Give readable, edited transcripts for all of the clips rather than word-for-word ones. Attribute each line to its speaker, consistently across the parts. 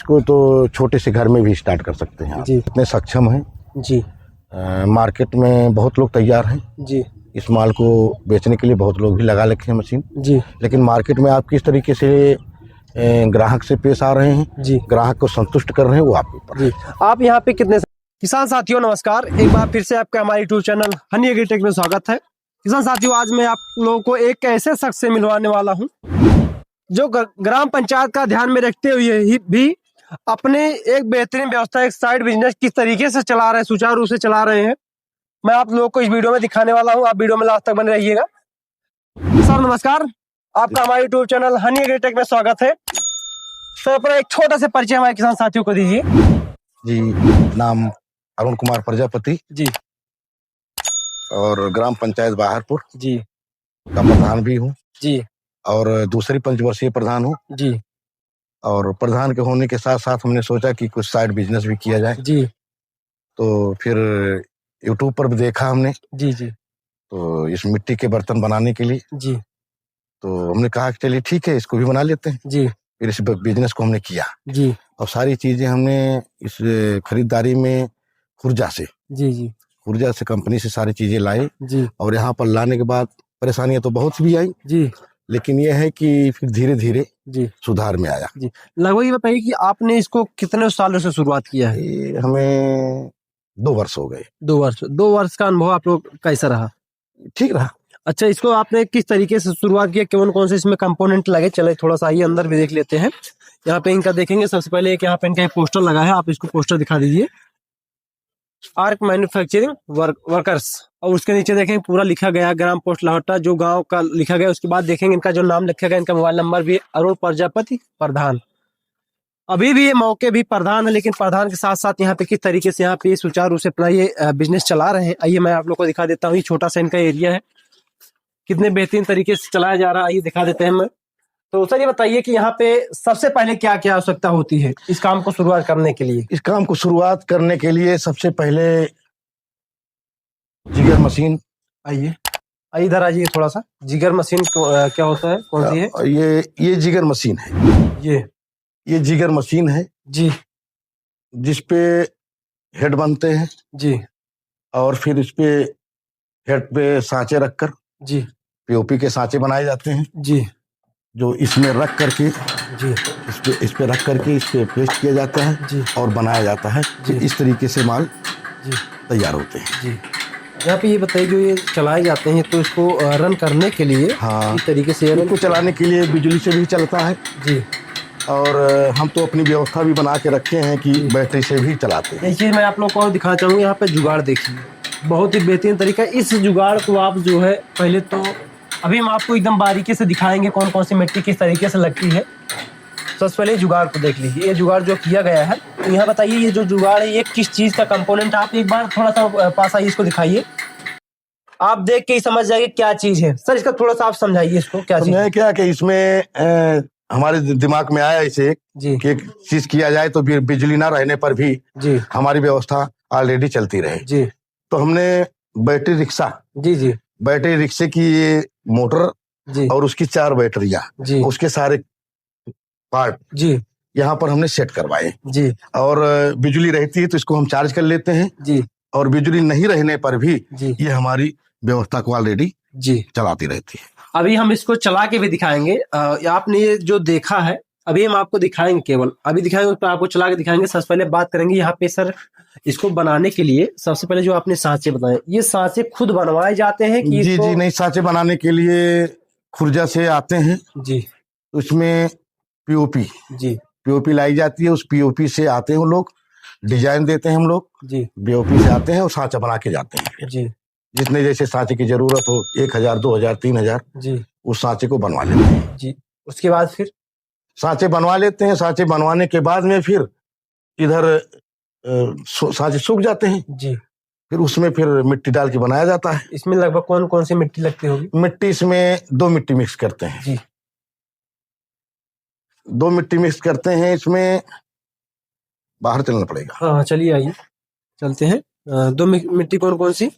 Speaker 1: इसको तो छोटे से घर में भी स्टार्ट कर सकते हैं आप।
Speaker 2: जी
Speaker 1: इतने सक्षम हैं।
Speaker 2: जी
Speaker 1: मार्केट में बहुत लोग तैयार हैं
Speaker 2: जी
Speaker 1: इस माल को बेचने के लिए, बहुत लोग भी लगा रखे हैं मशीन।
Speaker 2: जी
Speaker 1: लेकिन मार्केट में आप किस तरीके से ग्राहक से पेश आ रहे हैं,
Speaker 2: जी
Speaker 1: ग्राहक को संतुष्ट कर रहे हैं, वो आपके ऊपर है।
Speaker 2: जी। आप यहाँ पे कितने किसान साथियों नमस्कार, एक बार फिर से आपका हमारे यूट्यूब चैनल हनी एग्रीटेक में स्वागत है। किसान साथियों, आज मैं आप लोगों को एक ऐसे शख्स से मिलवाने वाला हूँ जो ग्राम पंचायत का ध्यान में रखते हुए ही भी अपने एक बेहतरीन व्यवस्था, एक साइड बिजनेस किस तरीके से चला रहे हैं, सुचारू रूप से चला रहे हैं, मैं आप लोगों को इस वीडियो में दिखाने वाला हूँ। आप वीडियो में लास्ट तक बने रहिएगा। सर नमस्कार, आपका हमारे यूट्यूब चैनल हनी एग्रीटेक में स्वागत है। सर अपना एक छोटा सा परिचय हमारे किसान साथियों को दीजिए।
Speaker 1: जी, नाम अरुण कुमार प्रजापति
Speaker 2: जी
Speaker 1: और ग्राम पंचायत बाहरपुर
Speaker 2: जी
Speaker 1: का प्रधान भी हूँ
Speaker 2: जी
Speaker 1: और दूसरी पंचवर्षीय प्रधान हूँ।
Speaker 2: जी
Speaker 1: और प्रधान के होने के साथ साथ हमने सोचा कि कुछ साइड बिजनेस भी किया जाए।
Speaker 2: जी
Speaker 1: तो फिर यूट्यूब पर भी देखा हमने,
Speaker 2: जी जी
Speaker 1: तो इस मिट्टी के बर्तन बनाने के लिए
Speaker 2: जी
Speaker 1: तो हमने कहा कि चलिए ठीक है, इसको भी बना लेते हैं।
Speaker 2: जी
Speaker 1: फिर इस बिजनेस को हमने किया
Speaker 2: जी
Speaker 1: और सारी चीजें हमने इस खरीदारी में खुर्जा
Speaker 2: जी
Speaker 1: से कंपनी से सारी चीजें लाए।
Speaker 2: जी
Speaker 1: और यहाँ पर लाने के बाद परेशानियां तो बहुत भी आई,
Speaker 2: जी
Speaker 1: लेकिन यह है कि फिर धीरे धीरे
Speaker 2: जी
Speaker 1: सुधार में आया।
Speaker 2: जी। लगभग ये बताइए कि आपने इसको कितने सालों से शुरुआत किया है?
Speaker 1: ये हमें 2 वर्ष हो गए।
Speaker 2: 2 वर्ष। 2 वर्ष का अनुभव आप लोग कैसा रहा?
Speaker 1: ठीक रहा।
Speaker 2: अच्छा, इसको आपने किस तरीके से शुरुआत किया, कौन कौन से इसमें कंपोनेंट लगे? चले थोड़ा सा आइए अंदर भी देख लेते हैं। यहाँ पे इनका देखेंगे। सबसे पहले एक यहाँ पे इनका एक पोस्टर लगा है, आप इसको पोस्टर दिखा दीजिए। आर्क मैन्युफैक्चरिंग वर्कर्स, और उसके नीचे देखेंगे पूरा लिखा गया ग्राम पोस्ट लाहौटा, जो गांव का लिखा गया। उसके बाद देखेंगे इनका जो नाम लिखा गया, इनका मोबाइल नंबर भी, अरुण प्रजापति प्रधान। अभी भी ये मौके भी प्रधान है, लेकिन प्रधान के साथ साथ यहाँ पे किस तरीके से यहाँ पे सुचारू रूप से अपना ये बिजनेस चला रहे हैं, आइए मैं आप लोग को दिखा देता हूँ। ये छोटा सा इनका एरिया है, कितने बेहतरीन तरीके से चलाया जा रहा है, आइए दिखा देते हैं मैं। तो सर ये बताइए कि यहाँ पे सबसे पहले क्या क्या आवश्यकता होती है इस काम को शुरुआत करने के लिए?
Speaker 1: इस काम को शुरुआत करने के लिए सबसे पहले जिगर मशीन।
Speaker 2: आइए आइए इधर आइए थोड़ा सा। जिगर मशीन क्या होता है, कौन सी है?
Speaker 1: ये जिगर मशीन है। ये जिगर मशीन है
Speaker 2: जी
Speaker 1: जिसपे हेड बनते हैं
Speaker 2: जी
Speaker 1: और फिर इस पे हेड पे सांचे रखकर
Speaker 2: जी
Speaker 1: पीओपी के सांचे बनाए जाते हैं,
Speaker 2: जी
Speaker 1: जो इसमें रख करके
Speaker 2: जी
Speaker 1: इस पे रख करके इस पे पेस्ट किया जाता है
Speaker 2: जी
Speaker 1: और बनाया जाता है।
Speaker 2: जी।
Speaker 1: इस तरीके से माल
Speaker 2: जी
Speaker 1: तैयार होते हैं।
Speaker 2: जी। यहाँ पे ये बताइए, जो ये चलाए जाते हैं तो इसको रन करने के लिए
Speaker 1: हाँ,
Speaker 2: इस तरीके से
Speaker 1: इसको चलाने के लिए बिजली से भी चलता है
Speaker 2: जी।
Speaker 1: और हम तो अपनी व्यवस्था भी बना के रखे हैं कि बैटरी से भी चलाते हैं।
Speaker 2: एक चीज मैं आप लोग को और दिखाना चाहूँगा। यहाँ पे जुगाड़ देखिए, बहुत ही बेहतरीन तरीका। इस जुगाड़ को आप जो है पहले तो अभी हम आपको एकदम बारीकी से दिखाएंगे कौन कौन सी मिट्टी किस तरीके से लगती है। सबसे पहले जुगाड़ को देख लीजिए। ये जुगाड़ जो किया गया है, तो यहाँ बताइए ये जो जुगाड़ है ये किस चीज का कंपोनेंट? आप एक बार थोड़ा सा पास आइए, इसको दिखाइए। आप देख के ही समझ जाइए क्या चीज है। सर इसका थोड़ा सा आप समझाइए इसको, क्या चीज है?
Speaker 1: क्या कि इसमें हमारे दिमाग में आया इसे
Speaker 2: जी
Speaker 1: कि एक चीज किया जाए तो फिर बिजली ना रहने पर भी
Speaker 2: जी
Speaker 1: हमारी व्यवस्था ऑलरेडी चलती रहे।
Speaker 2: जी
Speaker 1: तो हमने बैटरी रिक्शा,
Speaker 2: जी जी
Speaker 1: बैटरी रिक्शे की ये मोटर
Speaker 2: जी
Speaker 1: और उसकी 4 बैटरियां,
Speaker 2: जी
Speaker 1: उसके सारे पार्ट
Speaker 2: जी
Speaker 1: यहाँ पर हमने सेट करवाए।
Speaker 2: जी
Speaker 1: और बिजली रहती है तो इसको हम चार्ज कर लेते हैं
Speaker 2: जी
Speaker 1: और बिजली नहीं रहने पर भी
Speaker 2: जी
Speaker 1: ये हमारी व्यवस्था को ऑलरेडी
Speaker 2: जी।
Speaker 1: चलाती रहती है।
Speaker 2: अभी हम इसको चला के भी दिखाएंगे। आपने ये जो देखा है अभी हम आपको दिखाएंगे, केवल अभी दिखाएंगे, तो आपको चला के दिखाएंगे। सबसे पहले बात करेंगे यहाँ पे सर, इसको बनाने के लिए सबसे पहले जो आपने सांचे बताए, ये सांचे खुद बनवाए जाते हैं कि
Speaker 1: जी जी नहीं, सांचे बनाने के लिए खुर्जा से आते हैं।
Speaker 2: जी
Speaker 1: उसमें पीओपी
Speaker 2: जी
Speaker 1: पीओपी लाई जाती है। उस पीओपी से आते हैं वो लोग, डिजाइन देते हैं हम लोग,
Speaker 2: जी
Speaker 1: पीओपी से आते हैं और सांचा बना के जाते हैं।
Speaker 2: जी
Speaker 1: जितने जैसे सांचे की जरूरत हो, 1000 2000 3000,
Speaker 2: जी
Speaker 1: उस सांचे को बनवा लेते हैं।
Speaker 2: जी। उसके बाद फिर
Speaker 1: सांचे बनवा लेते हैं। सांचे बनवाने के बाद में फिर इधर सांचे सूख जाते हैं,
Speaker 2: जी।
Speaker 1: फिर उसमें फिर मिट्टी डाल के बनाया जाता है।
Speaker 2: इसमें लगभग कौन कौन सी मिट्टी लगती होगी?
Speaker 1: मिट्टी इसमें 2 मिट्टी मिक्स करते हैं
Speaker 2: जी।
Speaker 1: 2 मिट्टी मिक्स करते हैं। इसमें बाहर चलना पड़ेगा।
Speaker 2: हाँ चलिए आइए चलते हैं। 2 मिट्टी कौन कौन सी?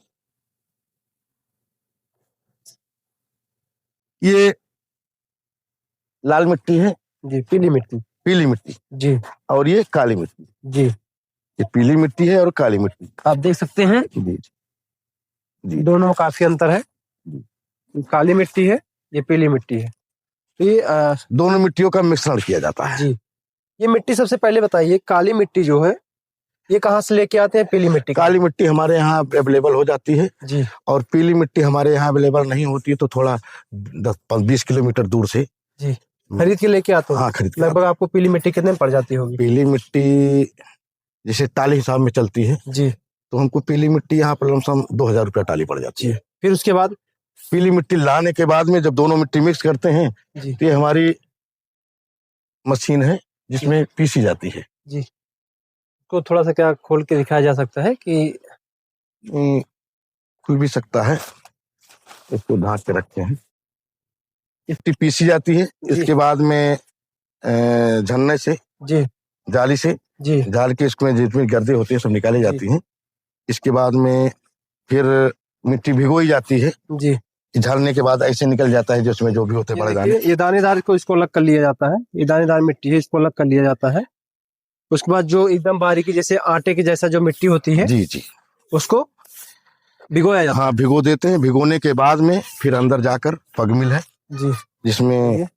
Speaker 1: ये लाल मिट्टी है
Speaker 2: जी, पीली मिट्टी।
Speaker 1: पीली मिट्टी,
Speaker 2: जी
Speaker 1: और ये काली मिट्टी।
Speaker 2: जी।
Speaker 1: ये पीली मिट्टी है और काली मिट्टी।
Speaker 2: आप देख सकते हैं
Speaker 1: जी जी।
Speaker 2: दोनों में काफी अंतर है। काली मिट्टी है, ये पीली मिट्टी है। तो ये
Speaker 1: दोनों मिट्टियों का मिश्रण किया जाता है।
Speaker 2: जी। ये मिट्टी सबसे पहले बताइए, काली मिट्टी जो है ये कहाँ से लेके आते हैं? पीली मिट्टी।
Speaker 1: काली मिट्टी हमारे यहाँ अवेलेबल हो जाती है
Speaker 2: जी।
Speaker 1: और पीली मिट्टी हमारे यहाँ अवेलेबल नहीं होती है, तो थोड़ा 10-20 किलोमीटर दूर से
Speaker 2: जी खरीद के लेके आते हो?
Speaker 1: हाँ, खरीद के
Speaker 2: लगभग आपको पीली मिट्टी कितने में पड़ जाती होगी?
Speaker 1: पीली मिट्टी जैसे टाली हिसाब में चलती है
Speaker 2: जी।
Speaker 1: तो हमको पीली मिट्टी यहाँ पर लमसम 2000 रुपया टाली पड़ जाती है।
Speaker 2: फिर उसके बाद
Speaker 1: पीली मिट्टी लाने के बाद में जब दोनों मिट्टी मिक्स करते हैं
Speaker 2: जी
Speaker 1: तो ये हमारी मशीन है जिसमें पीसी जाती है।
Speaker 2: जी। को थोड़ा सा क्या खोल के दिखाया जा सकता है कि
Speaker 1: खुल भी सकता है, इसको ढांक के रखते हैं। मिट्टी पीसी जाती है, इसके बाद में झन्ने से
Speaker 2: जी
Speaker 1: जाली से
Speaker 2: जी
Speaker 1: जाल के इसमें जितनी गर्दे होती है सब निकाली जाती हैं। इसके बाद में फिर मिट्टी भिगोई जाती है
Speaker 2: जी।
Speaker 1: झाड़ने के बाद ऐसे निकल जाता है जिसमें जो भी होते हैं बड़े दाने।
Speaker 2: ये दानेदार को इसको अलग कर लिया जाता है, ये दानेदार मिट्टी है, इसको अलग कर लिया जाता है। उसके बाद जो एकदम बारीकी जैसे आटे की जैसा जो मिट्टी होती है
Speaker 1: जी जी,
Speaker 2: उसको भिगोया जाता है।
Speaker 1: हाँ, भिगो देते हैं। भिगोने के बाद में फिर अंदर जाकर पग मिल है
Speaker 2: जी,
Speaker 1: जिसमें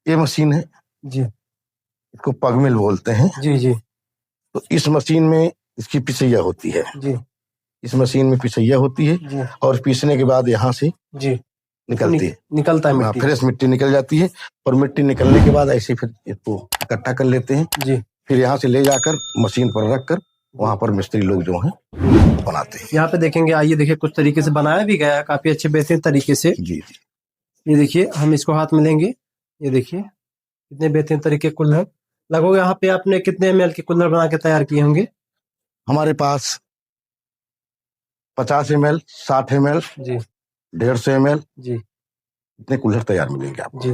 Speaker 1: ये मशीन है
Speaker 2: जी
Speaker 1: इसको पग मिल बोलते हैं।
Speaker 2: जी जी।
Speaker 1: तो इस मशीन में इसकी पिसैया होती है
Speaker 2: जी।
Speaker 1: इस मशीन में पिसैया होती है
Speaker 2: जी।
Speaker 1: और पीसने के बाद यहाँ से
Speaker 2: जी
Speaker 1: निकलती है,
Speaker 2: निकलता है मिट्टी।
Speaker 1: फ्रेश मिट्टी निकल जाती है और मिट्टी निकलने के बाद ऐसे फिर इसको इकट्ठा कर लेते हैं।
Speaker 2: जी।
Speaker 1: फिर यहाँ से ले जाकर मशीन पर रख कर वहां पर मिस्त्री लोग जो हैं बनाते हैं।
Speaker 2: यहाँ पे देखेंगे, आइए देखिए कुछ तरीके से बनाया भी गया है काफी अच्छे बेहतरीन तरीके से।
Speaker 1: जी जी।
Speaker 2: ये देखिए हम इसको हाथ में लेंगे, ये देखिए कितने बेहतरीन तरीके कुल्हड़। लगभग यहाँ पे आपने कितने ml के कुल्हड़ बना के तैयार किए होंगे?
Speaker 1: हमारे पास 50 ml, 60 ml,
Speaker 2: जी
Speaker 1: 150 ml
Speaker 2: जी
Speaker 1: इतने कुल्हड़ तैयार मिलेंगे आपको।
Speaker 2: जी।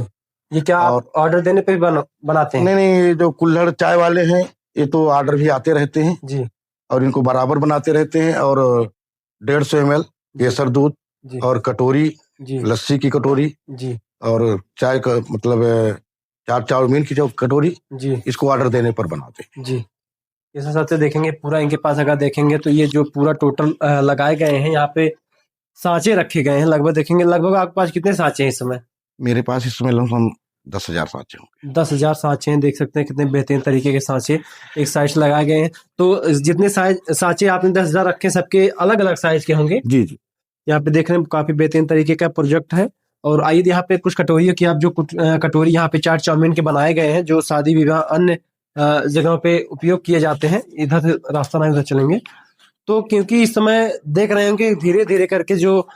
Speaker 2: ये क्या आप ऑर्डर देने पे भी बनाते हैं?
Speaker 1: नहीं, ये जो कुल्हड़ चाय वाले हैं ये तो ऑर्डर भी आते रहते हैं
Speaker 2: जी।
Speaker 1: और इनको बराबर बनाते रहते हैं। और 150 ml केसर दूध
Speaker 2: जी
Speaker 1: और कटोरी
Speaker 2: जी
Speaker 1: लस्सी की कटोरी
Speaker 2: जी
Speaker 1: और चाय का मतलब चाउमीन की जो कटोरी,
Speaker 2: जी
Speaker 1: इसको ऑर्डर देने पर बनाते हैं।
Speaker 2: जी। इस हिसाब से देखेंगे पूरा इनके पास अगर देखेंगे तो ये जो पूरा टोटल लगाए गए हैं यहाँ पे सांचे रखे गए हैं। लगभग देखेंगे, लगभग आपके पास कितने सांचे हैं इस समय?
Speaker 1: मेरे पास इस समय लमसम 10,000 सांचे होंगे।
Speaker 2: 10,000 सांचे हैं। देख सकते हैं कितने बेहतरीन तरीके के सांचे एक साइड से लगाए गए हैं। तो जितने सांचे आपने 10,000 रखे सबके अलग अलग साइज के होंगे।
Speaker 1: जी जी।
Speaker 2: यहाँ पे देख रहे हैं काफी बेहतरीन तरीके का प्रोजेक्ट है। और आइए यहाँ पे कुछ कटोरियों की आप जो कटोरी यहाँ पे चाट चाउमीन के बनाए गए हैं जो शादी विवाह अन्य जगहों पे उपयोग किए जाते हैं। इधर से रास्ता नहीं, उधर चलेंगे। तो क्योंकि इस समय देख रहे हैं कि धीरे धीरे करके जो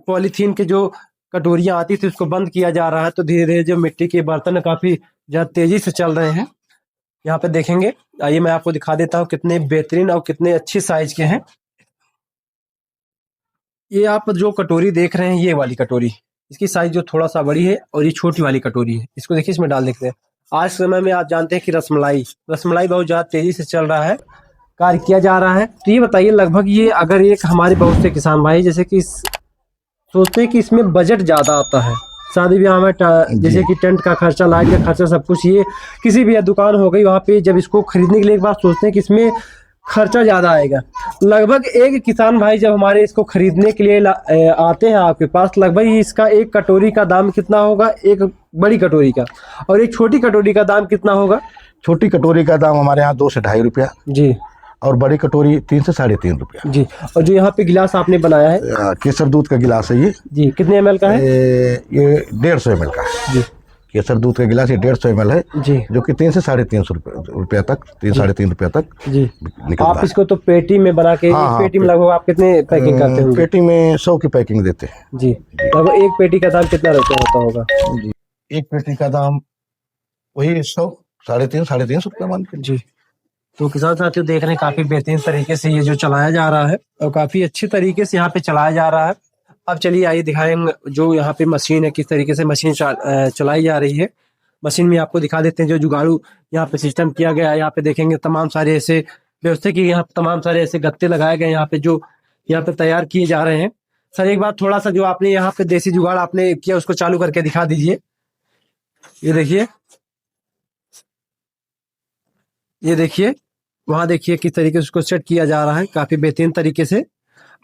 Speaker 2: पॉलीथीन के जो कटोरियां आती थी उसको बंद किया जा रहा है, तो धीरे धीरे जो मिट्टी के बर्तन काफी ज्यादा तेजी से चल रहे हैं। यहाँ पे देखेंगे, आइए मैं आपको दिखा देता हूँ कितने बेहतरीन और कितने अच्छी साइज के हैं। ये आप जो कटोरी देख रहे हैं ये वाली कटोरी, इसकी साइज जो थोड़ा सा बड़ी है और ये छोटी वाली कटोरी है। इसको देखिए, इसमें डाल देखते हैं। आज समय में आप जानते हैं कि रसमलाई बहुत ज्यादा तेजी से चल रहा है, कार्य किया जा रहा है। तो ये बताइए लगभग ये अगर एक हमारे बहुत से किसान भाई जैसे कि सोचते हैं कि इसमें बजट ज्यादा आता है शादी ब्याह में, जैसे कि टेंट का खर्चा, लाइट का खर्चा, सब कुछ, ये किसी भी दुकान हो गई वहाँ पे जब इसको खरीदने के लिए एक बार सोचते हैं कि इसमें खर्चा ज्यादा आएगा। लगभग एक किसान भाई जब हमारे इसको खरीदने के लिए आते हैं आपके पास, लगभग इसका एक कटोरी का दाम कितना होगा, एक बड़ी कटोरी का, और एक छोटी कटोरी का दाम कितना होगा?
Speaker 1: छोटी कटोरी का दाम हमारे यहाँ 2 से ढाई रुपया
Speaker 2: जी,
Speaker 1: और बड़ी कटोरी 3 से 3.5 रुपया
Speaker 2: जी। और जो यहाँ पे गिलास आपने बनाया है,
Speaker 1: केसर दूध का गिलास है ये
Speaker 2: जी, कितने ml का है?
Speaker 1: ये 150 ml का है
Speaker 2: जी।
Speaker 1: केसर दूध का गिलास ये 150 ml है
Speaker 2: जी,
Speaker 1: जो कि 3 से 3.5 रुपया तक, 3-3.5 रुपया तक
Speaker 2: जी
Speaker 1: निकलता
Speaker 2: आप इसको तो पेटी में बना के,
Speaker 1: हाँ,
Speaker 2: एक पेटी में लगभग आप कितने पैकिंग करते होंगे?
Speaker 1: पेटी में 100 की पैकिंग देते हैं।
Speaker 2: जी, लगभग एक पेटी का दाम कितना होता होगा?
Speaker 1: जी, एक पेटी का दाम वही 100, 3.5 रुपया मान के।
Speaker 2: जी। तो किसान साथियों देख रहे हैं काफी बेहतरीन तरीके से ये जो चलाया जा रहा है और काफी अच्छी तरीके से यहाँ पे चलाया जा रहा है। अब चलिए आइए दिखाएंगे जो यहाँ पे मशीन है, किस तरीके से मशीन चलाई जा रही है। मशीन में आपको दिखा देते हैं जो जुगाड़ू यहाँ पे सिस्टम किया गया है। यहाँ पे देखेंगे तमाम सारे ऐसे व्यवस्था की, यहाँ तमाम सारे ऐसे गत्ते लगाए गए यहाँ पे जो यहाँ पे तैयार किए जा रहे हैं। सर एक बार थोड़ा सा जो आपने यहाँ पे देसी जुगाड़ आपने किया उसको चालू करके दिखा दीजिए। ये देखिए, ये देखिए, वहां देखिए किस तरीके से उसको सेट किया जा रहा है काफी बेहतरीन तरीके से।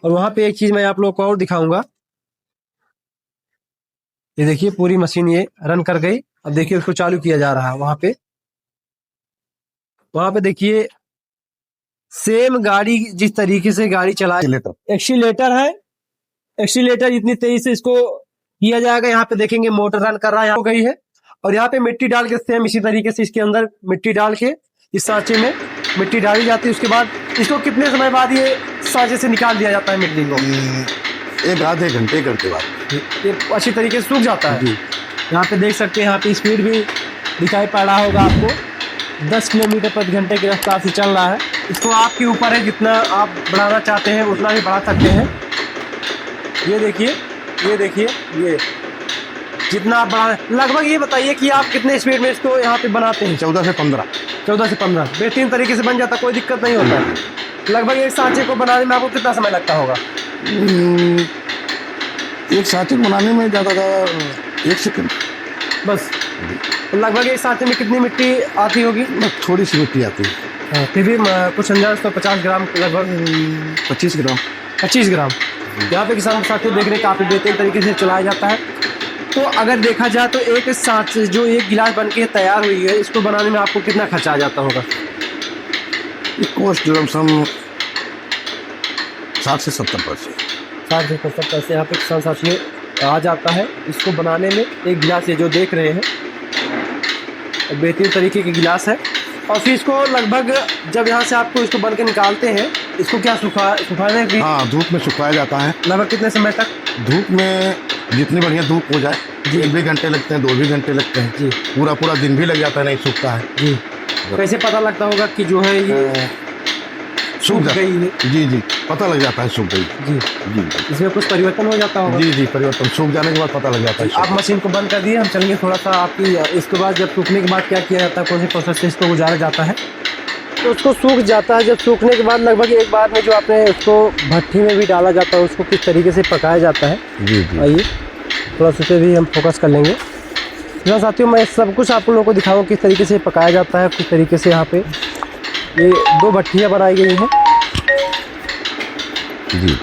Speaker 2: और वहां पे एक चीज मैं आप लोगों को और दिखाऊंगा। ये देखिए पूरी मशीन ये रन कर गई। अब देखिए उसको चालू किया जा रहा है वहां पे देखिए सेम गाड़ी जिस तरीके से गाड़ी चला, एक्सीलेटर है, एक्सीलेटर इतनी तेजी से इसको किया जाएगा। यहाँ पे देखेंगे मोटर रन कर रहा है, हो गई है। और यहाँ पे मिट्टी डाल के सेम इसी तरीके से इसके अंदर मिट्टी डाल के इस सांचे में मिट्टी डाली जाती है। उसके बाद इसको कितने समय बाद ये सांचे से निकाल दिया जाता है मिट्टी को?
Speaker 1: एक आधे घंटे के बाद
Speaker 2: ये अच्छी तरीके से सूख जाता है। यहाँ पे देख सकते हैं, यहाँ पे स्पीड भी दिखाई पड़ रहा होगा आपको, 10 किलोमीटर प्रति घंटे की रफ्तार से चल रहा है। इसको आपके ऊपर है, जितना आप बढ़ाना चाहते हैं उतना भी बढ़ा सकते हैं। ये देखिए, ये देखिए, ये जितना आप बढ़ा, लगभग ये बताइए कि आप कितने स्पीड में इसको यहाँ पे बनाते हैं?
Speaker 1: 14 से 15
Speaker 2: बेहतरीन तरीके से बन जाता, कोई दिक्कत नहीं होता है। लगभग एक सांचे को बनाने में आपको कितना समय लगता होगा?
Speaker 1: एक सांचे बनाने में ज़्यादा 1 सेकंड
Speaker 2: बस। तो लगभग एक सांचे में कितनी मिट्टी आती होगी?
Speaker 1: थोड़ी सी मिट्टी आती है।
Speaker 2: फिर भी कुछ अंदाज तो 50 ग्राम लगभग,
Speaker 1: 25 ग्राम।
Speaker 2: 25 ग्राम। यहाँ पे किसान साथी देखने काफी बेहतरीन तरीके से चलाया जाता है। तो अगर देखा जाए तो एक सांचे जो एक गिलास बन के तैयार हुई है, इसको बनाने में आपको कितना खर्चा आ जाता होगा?
Speaker 1: कॉस्ट लमसम 60 से 70 पैसे।
Speaker 2: 60 से 70 पैसे यहाँ पे किसान साथी आ जाता है इसको बनाने में। एक गिलास ये जो देख रहे हैं बेहतरीन तरीके की गिलास है। और फिर इसको लगभग जब यहाँ से आपको इसको बन के निकालते हैं, इसको क्या सुखाने की?
Speaker 1: हाँ, धूप में सुखाया जाता है।
Speaker 2: लगभग कितने समय तक?
Speaker 1: धूप में जितनी बढ़िया धूप हो जाए, 1 भी घंटे लगते हैं, 2 भी घंटे लगते हैं
Speaker 2: जी।
Speaker 1: पूरा दिन भी लग जाता है, नहीं सूखता है
Speaker 2: जी। कैसे पता लगता होगा कि जो है ये सूख गई है?
Speaker 1: जी, पता लग जाता है सूख गई।
Speaker 2: जी। इसमें कुछ परिवर्तन हो जाता होगा?
Speaker 1: जी, परिवर्तन सूख जाने के बाद पता लग जाता है।
Speaker 2: आप मशीन को बंद कर दिए, हम चलेंगे थोड़ा सा आपकी। इसके बाद जब सूखने के बाद क्या किया जाता है, कौन से प्रोसेस से इसको गुजारा जाता है? तो उसको सूख जाता है, जब सूखने के बाद लगभग एक बार में जो आपने उसको भट्टी में भी डाला जाता है, उसको किस तरीके से पकाया जाता है? जी। आइए थोड़ा सा पे भी हम फोकस कर लेंगे। यहाँ साथियों मैं सब कुछ आप लोगों को दिखाऊँ किस तरीके से पकाया जाता है, किस तरीके से। यहाँ पे ये 2 भट्टियाँ बनाई गई हैं
Speaker 1: जी।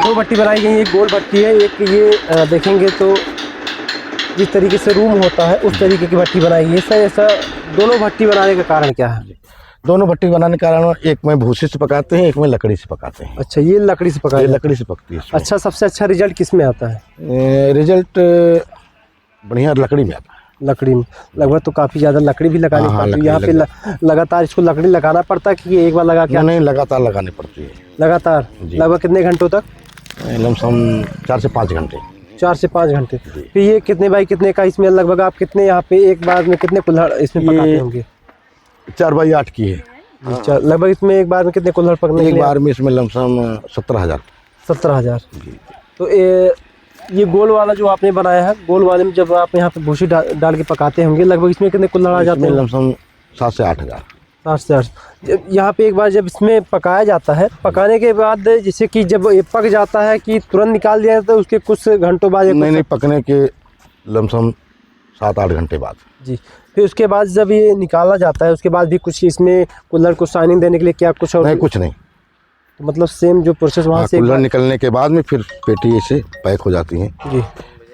Speaker 2: 2 भट्टी बनाई गई है, एक गोल भट्टी है, एक ये देखेंगे तो जिस तरीके से रूम होता है उस तरीके की भट्टी बनाई गई है। सर ऐसा दोनों भट्टी बनाने का कारण क्या है?
Speaker 1: दोनों भट्टी बनाने का कारण, एक में भूसे से पकाते हैं, एक में लकड़ी से पकाते हैं।
Speaker 2: अच्छा, ये लकड़ी से पकाया?
Speaker 1: लकड़ी से पकती है।
Speaker 2: अच्छा, सबसे अच्छा रिजल्ट किस में आता है?
Speaker 1: रिजल्ट बढ़िया लकड़ी में आता है।
Speaker 2: लकड़ी में लगभग तो काफी ज्यादा लकड़ी भी लगानी पड़ती है। यहाँ पे लगातार इसको लकड़ी लगाना पड़ता है कि एक बार लगा के?
Speaker 1: नहीं, लगातार लगानी पड़ती है।
Speaker 2: लगातार लगभग कितने घंटों तक?
Speaker 1: लमसम 4 से 5 घंटे।
Speaker 2: 4 से 5 घंटे। फिर ये कितने बाई कितने का इसमें लगभग आप कितने यहाँ पे एक बार में कितने कुल्हड़ इसमें पकाते होंगे?
Speaker 1: 4 बाई 8 की है।
Speaker 2: लगभग इसमें एक बार में कितने कुल्हड़ पकने?
Speaker 1: एक बार में इसमें लमसम 17,000।
Speaker 2: 17,000। तो ये गोल वाला जो आपने बनाया है, गोल वाले में जब आप यहाँ पे भूसी डाल के पकाते होंगे, लगभग इसमें कितने कुल्हड़ आ जाते हैं?
Speaker 1: लमसम 7 से 8,000।
Speaker 2: 7 से 8। यहाँ पे एक बार जब इसमें पकाया जाता है, पकाने के बाद जैसे कि जब ये पक जाता है कि तुरंत निकाल दिया जाता है उसके कुछ घंटों बाद? नहीं,
Speaker 1: पकने के लमसम 7-8 घंटे बाद। जी।
Speaker 2: फिर उसके बाद जब ये निकाला जाता है उसके बाद भी कुछ इसमें कुल्हड़ को शाइनिंग देने के लिए क्या कुछ और?
Speaker 1: नहीं, कुछ नहीं।
Speaker 2: तो मतलब सेम जो प्रोसेस वहाँ से
Speaker 1: कुल्हड़ निकलने के बाद में फिर पेटी से पैक हो जाती है जी।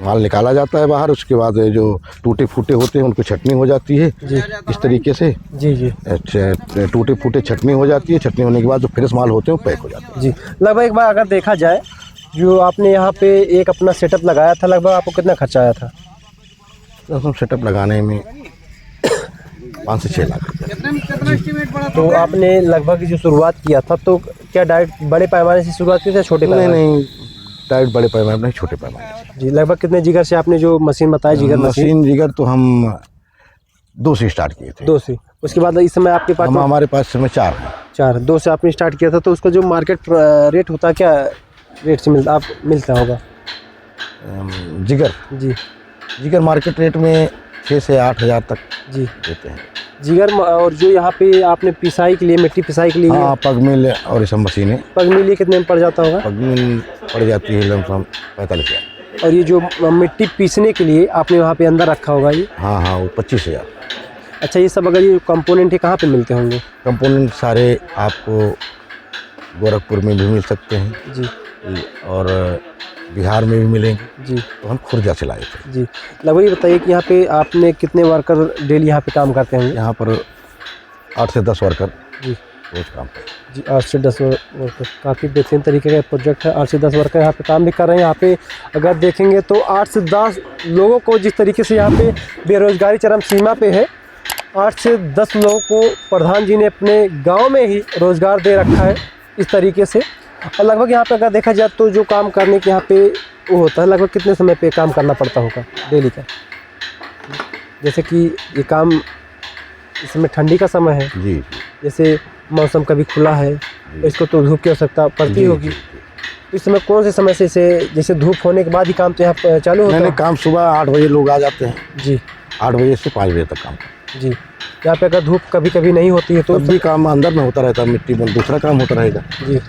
Speaker 1: माल निकाला जाता है बाहर, उसके बाद जो टूटे फूटे होते हैं उनको छटनी हो जाती है जी, इस तरीके से। जी। अच्छा, टूटे फूटे छटनी हो जाती है, छटनी होने के बाद जो फ्रेश माल होते हैं वो पैक हो जाते हैं जी।
Speaker 2: लगभग एक बार अगर देखा जाए, जो आपने यहाँ पे एक अपना सेटअप लगाया था, लगभग आपको कितना खर्चा आया था?
Speaker 1: सेटअप लगाने में 5 से 6 लाख।
Speaker 2: तो आपने लगभग जो शुरुआत किया था, तो क्या डायरेक्ट बड़े पैमाने से शुरुआत की थी, छोटे पैमाने?
Speaker 1: नहीं, डायरेक्ट बड़े पैमाने नहीं, छोटे पैमाने से जी।
Speaker 2: लगभग कितने जिगर से आपने जो मशीन बताया?
Speaker 1: जिगर तो हम 2 से स्टार्ट किए थे।
Speaker 2: 2 से। उसके बाद इस समय आपके पास?
Speaker 1: हमारे पास समय 4 है।
Speaker 2: 4। 2 से आपने स्टार्ट किया था, तो उसका जो मार्केट रेट होता है, क्या रेट से मिलता होगा
Speaker 1: जिगर? जी। जिगर मार्केट रेट में 6 से 8 हज़ार तक जी देते हैं।
Speaker 2: और जो यहाँ पे आपने पिसाई के लिए, मिट्टी पिसाई के लिए,
Speaker 1: हाँ पग मिल और ये सब मशीनें।
Speaker 2: पग मिल ये कितने में पड़ जाता होगा?
Speaker 1: पग मिल पड़ जाती है लमसम 45,000।
Speaker 2: और ये जो मिट्टी पीसने के लिए आपने वहाँ पे अंदर रखा होगा ये?
Speaker 1: हाँ हाँ वो 25,000।
Speaker 2: अच्छा, ये सब अगर ये कंपोनेंट है कहाँ पे मिलते होंगे?
Speaker 1: कंपोनेंट सारे आपको गोरखपुर में भी मिल सकते हैं
Speaker 2: जी,
Speaker 1: और बिहार में भी मिलेंगे
Speaker 2: जी,
Speaker 1: तो हम खुर्जा से लाए थे।
Speaker 2: जी। लगभग ये बताइए कि यहाँ पे आपने कितने वर्कर डेली यहाँ पे काम करते होंगे?
Speaker 1: यहाँ पर 8 से 10 वर्कर
Speaker 2: जी,
Speaker 1: रोज काम करते हैं।
Speaker 2: जी, 8 से 10 वर्कर। काफ़ी बेहतरीन तरीके का प्रोजेक्ट है। 8 से 10 वर्कर यहाँ पे काम भी कर रहे हैं। यहाँ पे अगर देखेंगे तो 8 से 10 लोगों को जिस तरीके से यहाँ पे बेरोजगारी चरम सीमा पे है, 8 से 10 लोगों को प्रधान जी ने अपने गांव में ही रोज़गार दे रखा है इस तरीके से। और लगभग यहाँ पे अगर देखा जाए तो जो काम करने के यहाँ पे वो होता है, लगभग कितने समय पे काम करना पड़ता होगा डेली का? जैसे कि ये काम इस समय ठंडी का समय है,
Speaker 1: जी,
Speaker 2: जैसे मौसम कभी खुला है तो इसको तो धूप की आवश्यकता पड़ती होगी। इस समय कौन से समय से इसे, जैसे धूप होने के बाद ही काम तो यहाँ पे चालू होता है?
Speaker 1: काम सुबह 8 बजे लोग आ जाते हैं
Speaker 2: जी,
Speaker 1: 8 बजे से 5 बजे तक काम।
Speaker 2: जी। यहाँ पे अगर धूप कभी कभी नहीं होती है तो
Speaker 1: तब भी काम अंदर में होता रहता है, मिट्टी में दूसरा काम होता रहेगा।
Speaker 2: जी,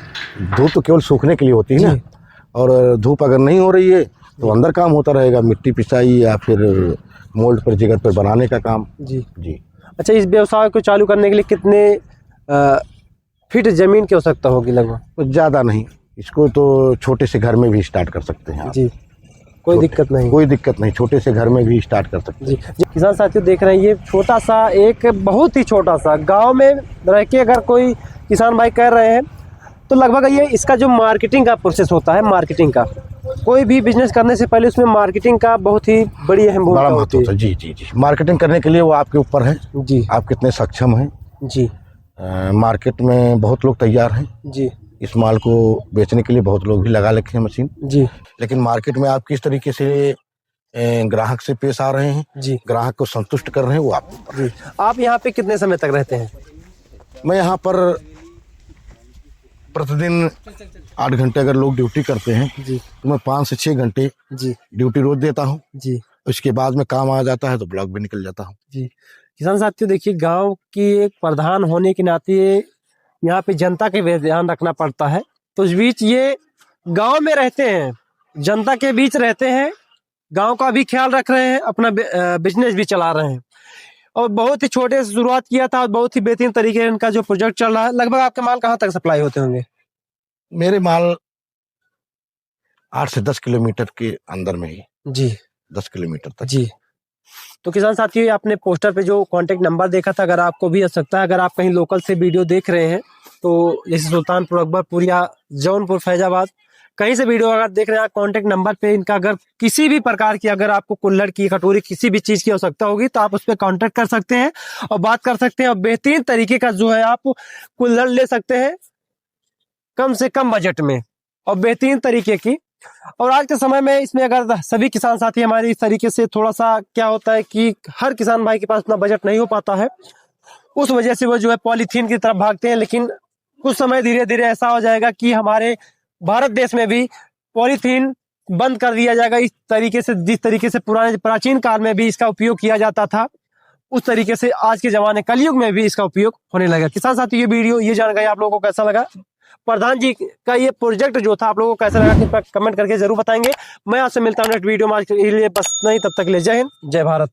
Speaker 1: धूप तो केवल सूखने के लिए होती है ना, और धूप अगर नहीं हो रही है तो अंदर काम होता रहेगा, मिट्टी पिसाई या फिर मोल्ड पर जगह पर बनाने का काम।
Speaker 2: जी,
Speaker 1: जी।
Speaker 2: अच्छा, इस व्यवसाय को चालू करने के लिए कितने फीट जमीन की आवश्यकता होगी लगभग?
Speaker 1: कुछ ज़्यादा नहीं, इसको तो छोटे से घर में भी स्टार्ट कर सकते हैं आप।
Speaker 2: जी, कोई दिक्कत नहीं?
Speaker 1: कोई दिक्कत नहीं, छोटे से घर में भी स्टार्ट कर सकते हैं।
Speaker 2: जी, जी। किसान साथियों देख रहे हैं, ये छोटा सा, एक बहुत ही छोटा सा गांव में रह के अगर कोई किसान भाई कर रहे हैं तो लगभग ये इसका जो मार्केटिंग का प्रोसेस होता है, मार्केटिंग का, कोई भी बिजनेस करने से पहले उसमें मार्केटिंग का बहुत ही बड़ी अहम भूमिका होती है।
Speaker 1: जी जी जी। मार्केटिंग करने के लिए वो आपके ऊपर है
Speaker 2: जी,
Speaker 1: आप कितने सक्षम हैं।
Speaker 2: जी,
Speaker 1: मार्केट में बहुत लोग तैयार हैं
Speaker 2: जी,
Speaker 1: इस माल को बेचने के लिए, बहुत लोग भी लगा रखे हैं मशीन।
Speaker 2: जी,
Speaker 1: लेकिन मार्केट में आप किस तरीके से ग्राहक से पेश आ रहे हैं,
Speaker 2: जी,
Speaker 1: ग्राहक को संतुष्ट कर रहे हैं, वो आपके ऊपर है।
Speaker 2: जी। आप यहाँ पे कितने समय तक रहते हैं?
Speaker 1: मैं यहाँ पर प्रतिदिन 8 घंटे अगर लोग ड्यूटी करते हैं
Speaker 2: जी,
Speaker 1: तो मैं 5 से 6 घंटे
Speaker 2: जी,
Speaker 1: ड्यूटी रोज देता हूँ।
Speaker 2: जी,
Speaker 1: उसके बाद में काम आ जाता है तो ब्लॉक भी निकल जाता हूँ।
Speaker 2: जी। किसान साथियों देखिए, गांव की एक प्रधान होने के नाते यहाँ पे जनता के भी ध्यान रखना पड़ता है। तो इस बीच ये गांव में रहते हैं, जनता के बीच रहते हैं, गांव का भी ख्याल रख रहे हैं, अपना बिजनेस भी चला रहे हैं। और बहुत ही छोटे से शुरुआत किया था और बहुत ही बेहतरीन तरीके से इनका जो प्रोजेक्ट चल रहा है। लगभग आपके माल कहाँ तक सप्लाई होते होंगे?
Speaker 1: मेरे माल 8 से 10 किलोमीटर के अंदर में ही,
Speaker 2: जी,
Speaker 1: 10 किलोमीटर तक।
Speaker 2: जी। तो किसान साथियों, आपने पोस्टर पे जो कांटेक्ट नंबर देखा था, अगर आपको भी आवश्यकता है, अगर आप कहीं लोकल से वीडियो देख रहे हैं तो जैसे सुल्तानपुर, अकबरपुर या जौनपुर, फैजाबाद, कहीं से वीडियो अगर देख रहे हैं, आप कांटेक्ट नंबर पे इनका अगर किसी भी प्रकार की, अगर आपको कुल्हड़ की, कटोरी, किसी भी चीज़ की आवश्यकता होगी तो आप उस पर कॉन्टेक्ट कर सकते हैं और बात कर सकते हैं और बेहतरीन तरीके का जो है आप कुल्हड़ ले सकते हैं कम से कम बजट में और बेहतरीन तरीके की। और आज के समय में इसमें अगर सभी किसान साथी हमारे इस तरीके से, थोड़ा सा क्या होता है कि हर किसान भाई के पास उतना बजट नहीं हो पाता है, उस वजह से वो जो है पॉलीथीन की तरफ भागते हैं। लेकिन कुछ समय धीरे धीरे ऐसा हो जाएगा कि हमारे भारत देश में भी पॉलीथीन बंद कर दिया जाएगा इस तरीके से, जिस तरीके से पुराने प्राचीन काल में भी इसका उपयोग किया जाता था, उस तरीके से आज के जमाने कलयुग में भी इसका उपयोग होने लगा। किसान साथी, ये वीडियो, ये जानकारी आप लोगों को कैसा लगा? प्रधान जी का ये प्रोजेक्ट जो था आप लोगों को कैसा लगा, कमेंट करके जरूर बताएंगे। मैं आपसे मिलता हूँ नेक्स्ट वीडियो में। आज के लिए बस नहीं, तब तक के लिए जय हिंद, जय भारत।